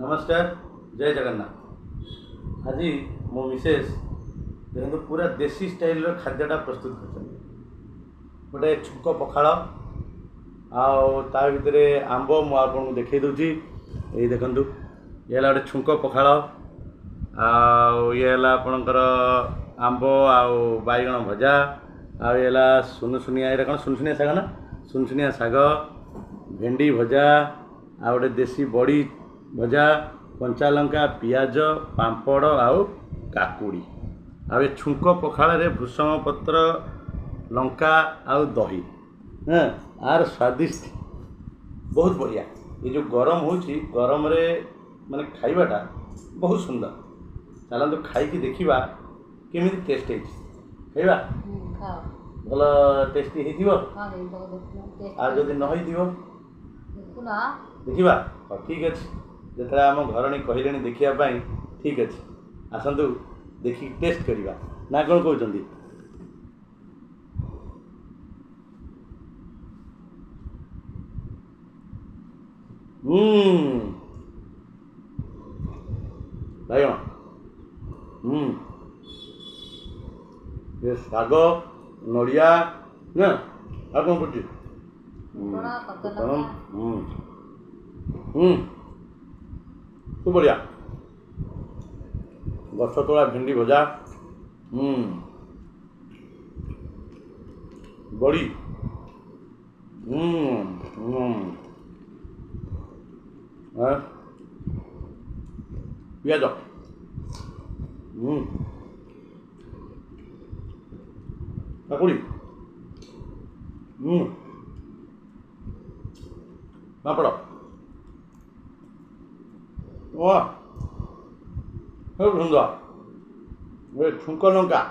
नमस्कार जय जगन्नाथ। आज मो मिसेस देखो पूरा देसी स्टाइल खाद्यटा प्रस्तुत कर गोटे छुक पखाड़ भितर आंब मु आपको देखई दूची। ये देखु ये गोटे छुक पखाड़ आपणकर आंब आईगण भजा आला सुनसुनिया ये कौन सुनसुनिया शाग ना सुनसुनिया शाग भेंडी भजा आ गोटे देसी बड़ी भजा कंचा लंका पियाज पांपड़ आउ काकुड़ी आ छुंक पखाड़ भृषंग पत्र लंका आउ दही हाँ आर स्वादिष्ट बहुत बढ़िया। ये जो गरम हो गरम रे माने खाइबाटा बहुत सुंदर। चलते खाई देखा केमी टेस्ट है भल टेस्टी हो जदि न देखा ठीक अच्छे जो आम घर कहले देखापी ठीक अच्छे आसतु देखिए टेस्ट करवा ना कौन कहते बाइगण ये शाग नड़िया ना आ कौन पड़े खूब बढ़िया गछ तोड़ा भेंडी भजा बड़ी पियाज काकुड़ी पापड़ वाह खूब सुंदर छुंक लंका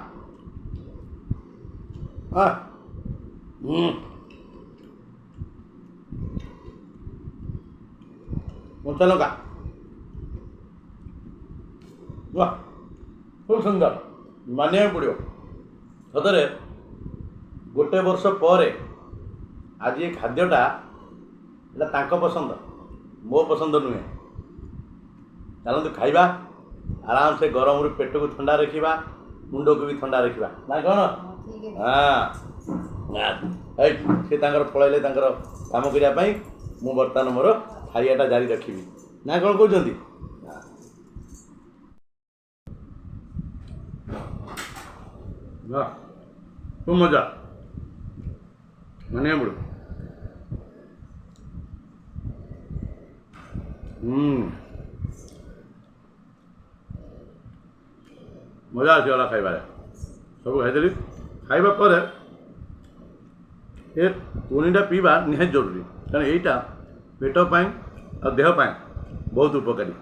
कंचा लंका वाह खूब सुंदर मानिया पड़ो सतरे गोटे वर्ष पर आज ये खाद्यटा तांको पसंद मो पसंद नुहे। चलते खाइबा आराम से गरम पेट को ठंडा रखा मुंड को भी ठंडा रखा ना कौन हाँ से पलैले काम करने मु बर्तमान मोर खाइबाटा जारी रखी ना कौन कहते खूब मजा मानिया पड़ो मजा आसगला खाइबार सब खाई खाइबा पर ये पानीटा पीवा निहाय जरूरी कारण यहीटा पेट पाई और देह पाई बहुत उपकारी।